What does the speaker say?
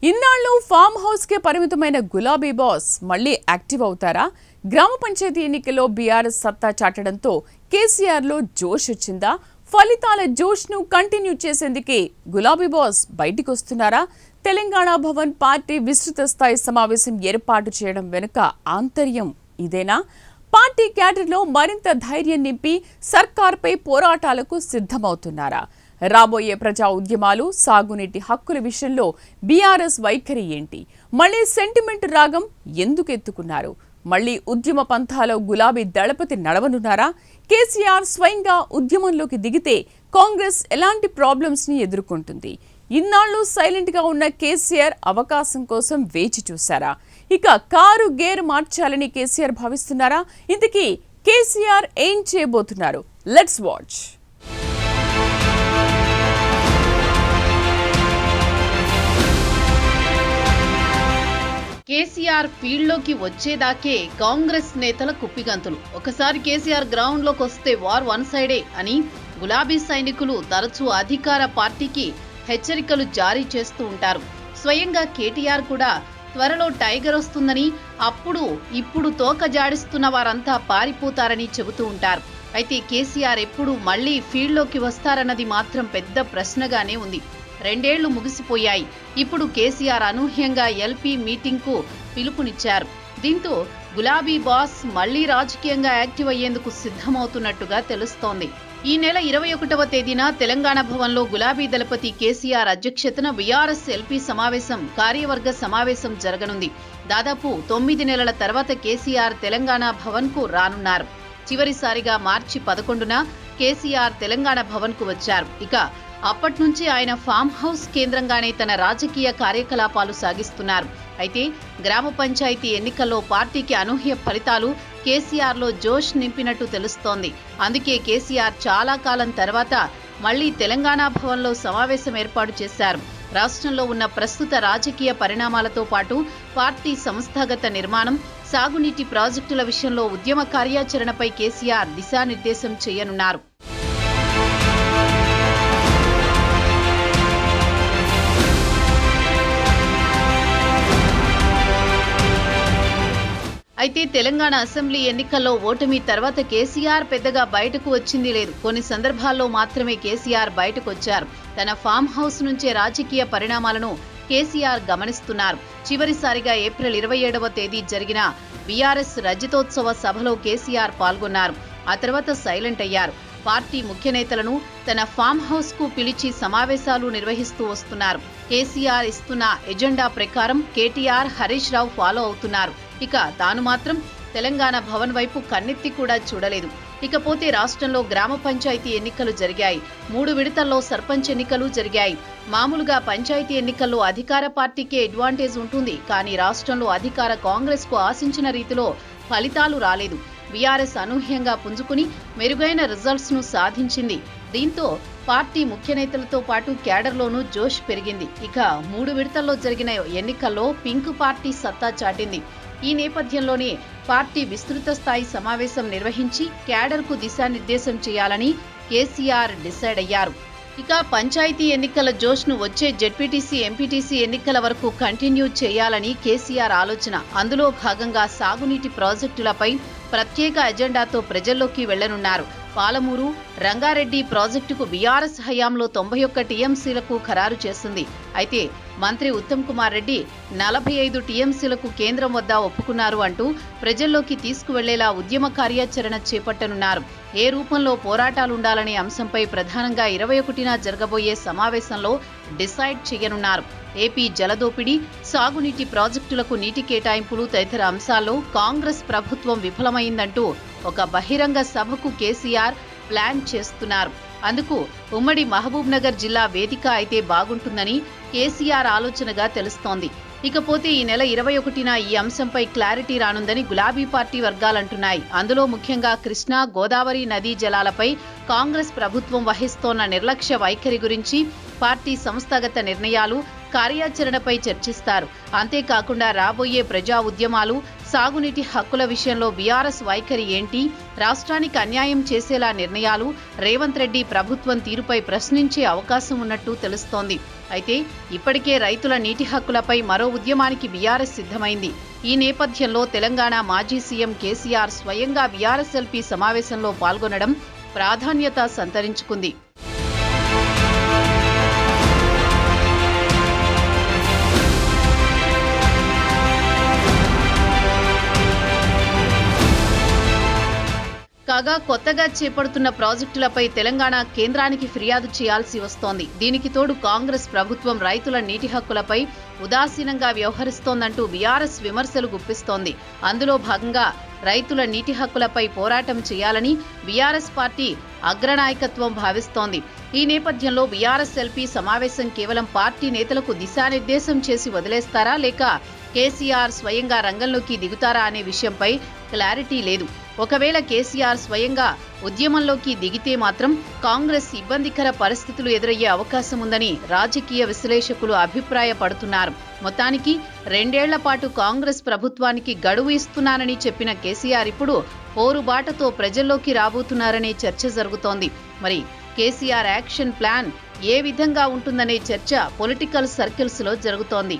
ఇన్నాళ్ళు farm house కే పరిమితమైన గులాబీ బాస్ మళ్ళీ యాక్టివ్ అవుతారా? గ్రామ పంచాయతీ ఎన్నికల్లో బీఆర్ఎస్ సత్తా చాటడంతో కేసీఆర్ లో జోష్ వచ్చిందా? ఫలితాల జోష్ ను కంటిన్యూ చేసేందుకే గులాబీ బాస్ బయటికి వస్తున్నారా? తెలంగాణ భవన్ పార్టీ విస్తృత స్థాయి సమావేశం ఏర్పాటు చేయడం వెనుక ఆంతర్యం ఇదేనా? పార్టీ క్యాడర్లో మరింత ధైర్యం నింపి సర్కార్పై పోరాటాలకు సిద్ధమవుతున్నారా? రాబోయే ప్రజా ఉద్యమాలు, సాగునీటి హక్కుల విషయంలో బీఆర్ఎస్ వైఖరి ఏంటి? మళ్లీ సెంటిమెంట్ రాగం ఎందుకు ఎత్తుకున్నారు? మళ్లీ ఉద్యమ పంథాలో గులాబీ దళపతి నడవనున్నారా? కేసీఆర్ స్వయంగా ఉద్యమంలోకి దిగితే కాంగ్రెస్ ఎలాంటి ప్రాబ్లమ్స్ ని ఎదుర్కొంటుంది? ఇన్నాళ్లు సైలెంట్ గా ఉన్న కేసీఆర్ అవకాశం కోసం వేచి చూశారా? ఇక కారు గేర్ మార్చాలని కేసీఆర్ భావిస్తున్నారా? ఇంతకీ కేసీఆర్ ఏం చేయబోతున్నారు? Let's watch. కేసీఆర్ ఫీల్డ్లోకి వచ్చేదాకే కాంగ్రెస్ నేతల కుప్పిగంతులు. ఒకసారి కేసీఆర్ గ్రౌండ్లోకి వస్తే వార్ వన్ సైడే అని గులాబీ సైనికులు తరచూ అధికార పార్టీకి హెచ్చరికలు జారీ చేస్తూ ఉంటారు. స్వయంగా కేటీఆర్ కూడా త్వరలో టైగర్ వస్తుందని, అప్పుడు ఇప్పుడు తోక జాడిస్తున్న వారంతా పారిపోతారని చెబుతూ ఉంటారు. అయితే కేసీఆర్ ఎప్పుడు మళ్లీ ఫీల్డ్లోకి వస్తారన్నది మాత్రం పెద్ద ప్రశ్నగానే ఉంది. 2 ఏళ్లు ముగిసిపోయాయి. ఇప్పుడు కేసీఆర్ అనూహ్యంగా ఎల్పీ మీటింగ్కు పిలుపునిచ్చారు. దీంతో గులాబీ బాస్ మళ్లీ రాజకీయంగా యాక్టివ్ అయ్యేందుకు సిద్ధమవుతున్నట్టుగా తెలుస్తోంది. ఈ నెల 21వ తేదీన తెలంగాణ భవన్లో గులాబీ దళపతి కేసీఆర్ అధ్యక్షతన బీఆర్ఎస్ ఎల్పీ సమావేశం, కార్యవర్గ సమావేశం జరగనుంది. దాదాపు 9 నెలల తర్వాత కేసీఆర్ తెలంగాణ భవన్కు రానున్నారు. చివరిసారిగా మార్చి 11న కేసీఆర్ తెలంగాణ భవన్కు వచ్చారు. ఇక అప్పటి నుంచి ఆయన ఫామ్ హౌస్ కేంద్రంగానే తన రాజకీయ కార్యకలాపాలు సాగిస్తున్నారు. అయితే గ్రామ పంచాయతీ ఎన్నికల్లో పార్టీకి అనూహ్య ఫలితాలు కేసీఆర్లో జోష్ నింపినట్టు తెలుస్తోంది. అందుకే కేసీఆర్ చాలా కాలం తర్వాత మళ్లీ తెలంగాణ భవన్లో సమావేశం ఏర్పాటు చేశారు. రాష్ట్రంలో ఉన్న ప్రస్తుత రాజకీయ పరిణామాలతో పాటు పార్టీ సంస్థాగత నిర్మాణం, సాగునీటి ప్రాజెక్టుల విషయంలో ఉద్యమ కార్యాచరణపై కేసీఆర్ దిశానిర్దేశం చేయనున్నారు. అయితే తెలంగాణ అసెంబ్లీ ఎన్నికల్లో ఓటమి తర్వాత కేసీఆర్ పెద్దగా బయటకు వచ్చింది లేదు. కొన్ని సందర్భాల్లో మాత్రమే కేసీఆర్ బయటకు వచ్చారు. తన ఫామ్ హౌస్ నుంచే రాజకీయ పరిణామాలను కేసీఆర్ గమనిస్తున్నారు. చివరిసారిగా ఏప్రిల్ 27వ తేదీ జరిగిన బీఆర్ఎస్ రజతోత్సవ సభలో కేసీఆర్ పాల్గొన్నారు. ఆ తర్వాత సైలెంట్ అయ్యారు. పార్టీ ముఖ్య నేతలను తన ఫామ్ హౌస్ కు పిలిచి సమావేశాలు నిర్వహిస్తూ వస్తున్నారు. కేసీఆర్ ఇస్తున్న ఎజెండా ప్రకారం కేటీఆర్, హరీష్ రావు ఫాలో అవుతున్నారు. ఇక తాను మాత్రం తెలంగాణ భవన్ వైపు కన్నెత్తి కూడా చూడలేదు. ఇకపోతే రాష్ట్రంలో గ్రామ పంచాయతీ ఎన్నికలు జరిగాయి. 3 విడతల్లో సర్పంచ్ ఎన్నికలు జరిగాయి. మామూలుగా పంచాయతీ ఎన్నికల్లో అధికార పార్టీకే అడ్వాంటేజ్ ఉంటుంది. కానీ రాష్ట్రంలో అధికార కాంగ్రెస్ కు ఆశించిన రీతిలో ఫలితాలు రాలేదు. బీఆర్ఎస్ అనూహ్యంగా పుంజుకుని మెరుగైన రిజల్ట్స్ ను సాధించింది. దీంతో పార్టీ ముఖ్య నేతలతో పాటు క్యాడర్లోనూ జోష్ పెరిగింది. ఇక 3 విడతల్లో జరిగిన ఎన్నికల్లో పింక్ పార్టీ సత్తా చాటింది. ఈ నేపథ్యంలోనే పార్టీ విస్తృత స్థాయి సమావేశం నిర్వహించి క్యాడర్కు దిశానిర్దేశం చేయాలని కేసీఆర్ డిసైడ్ అయ్యారు. ఇక పంచాయతీ ఎన్నికల జోష్ను వచ్చే జెడ్పీటీసీ, ఎంపీటీసీ ఎన్నికల వరకు కంటిన్యూ చేయాలని కేసీఆర్ ఆలోచన. అందులో భాగంగా సాగునీటి ప్రాజెక్టులపై ప్రత్యేక ఎజెండాతో ప్రజల్లోకి వెళ్లనున్నారు. పాలమూరు, రంగారెడ్డి ప్రాజెక్టుకు బీఆర్ఎస్ హయాంలో 91 టీఎంసీలకు ఖరారు చేసింది. అయితే మంత్రి ఉత్తమ్ కుమార్ రెడ్డి 45 టీఎంసీలకు కేంద్రం వద్ద ఒప్పుకున్నారు అంటూ ప్రజల్లోకి తీసుకువెళ్లేలా ఉద్యమ కార్యాచరణ చేపట్టనున్నారు. ఏ రూపంలో పోరాటాలుండాలనే అంశంపై ప్రధానంగా 21న జరగబోయే సమావేశంలో డిసైడ్ చేయనున్నారు. ఏపీ జలదోపిడీ, సాగునీటి ప్రాజెక్టులకు నీటి కేటాయింపులు తదితర అంశాల్లో కాంగ్రెస్ ప్రభుత్వం విఫలమైందంటూ ఒక బహిరంగ సభకు కేసీఆర్ ప్లాన్ చేస్తున్నారు. అందుకు ఉమ్మడి మహబూబ్ నగర్ జిల్లా వేదిక అయితే బాగుంటుందని కేసీఆర్ ఆలోచనగా తెలుస్తోంది. ఇకపోతే ఈ నెల 21న ఈ అంశంపై క్లారిటీ రానుందని గులాబీ పార్టీ వర్గాలంటున్నాయి. అందులో ముఖ్యంగా కృష్ణా, గోదావరి నదీ జలాలపై కాంగ్రెస్ ప్రభుత్వం వహిస్తోన్న నిర్లక్ష్య వైఖరి గురించి, పార్టీ సంస్థాగత నిర్ణయాలు, కార్యాచరణపై చర్చిస్తారు. అంతేకాకుండా రాబోయే ప్రజా ఉద్యమాలు, సాగునీటి హక్కుల విషయంలో బీఆర్ఎస్ వైఖరి ఏంటి, రాష్ట్రానికి అన్యాయం చేసేలా నిర్ణయాలు, రేవంత్ రెడ్డి ప్రభుత్వం తీరుపై ప్రశ్నించే అవకాశం ఉన్నట్టు తెలుస్తోంది. అయితే ఇప్పటికే రైతుల నీటి హక్కులపై మరో ఉద్యమానికి బీఆర్ఎస్ సిద్ధమైంది. ఈ నేపథ్యంలో తెలంగాణ మాజీ సీఎం కేసీఆర్ స్వయంగా బీఆర్ఎస్ ఎల్పీ సమావేశంలో పాల్గొనడం ప్రాధాన్యత సంతరించుకుంది. కాగా కొత్తగా చేపడుతున్న ప్రాజెక్టులపై తెలంగాణ కేంద్రానికి ఫిర్యాదు చేయాల్సి వస్తోంది. దీనికి తోడు కాంగ్రెస్ ప్రభుత్వం రైతుల నీటి హక్కులపై ఉదాసీనంగా వ్యవహరిస్తోందంటూ బీఆర్ఎస్ విమర్శలు గుప్పిస్తోంది. అందులో భాగంగా రైతుల నీటి హక్కులపై పోరాటం చేయాలని బీఆర్ఎస్ పార్టీ అగ్రనాయకత్వం భావిస్తోంది. ఈ నేపథ్యంలో బీఆర్ఎస్ ఎల్పీ సమావేశం కేవలం పార్టీ నేతలకు దిశానిర్దేశం చేసి వదిలేస్తారా, లేక కేసీఆర్ స్వయంగా రంగంలోకి దిగుతారా అనే విషయంపై క్లారిటీ లేదు. ఒకవేళ కేసీఆర్ స్వయంగా ఉద్యమంలోకి దిగితే మాత్రం కాంగ్రెస్ ఇబ్బందికర పరిస్థితులు ఎదురయ్యే అవకాశం ఉందని రాజకీయ విశ్లేషకులు అభిప్రాయపడుతున్నారు. మొత్తానికి 2 ఏళ్ల పాటు కాంగ్రెస్ ప్రభుత్వానికి గడువు ఇస్తున్నానని చెప్పిన కేసీఆర్ ఇప్పుడు పోరుబాటతో ప్రజల్లోకి రాబోతున్నారనే చర్చ జరుగుతోంది. మరి కేసీఆర్ యాక్షన్ ప్లాన్ ఏ విధంగా ఉంటుందనే చర్చ పొలిటికల్ సర్కిల్స్ లో జరుగుతోంది.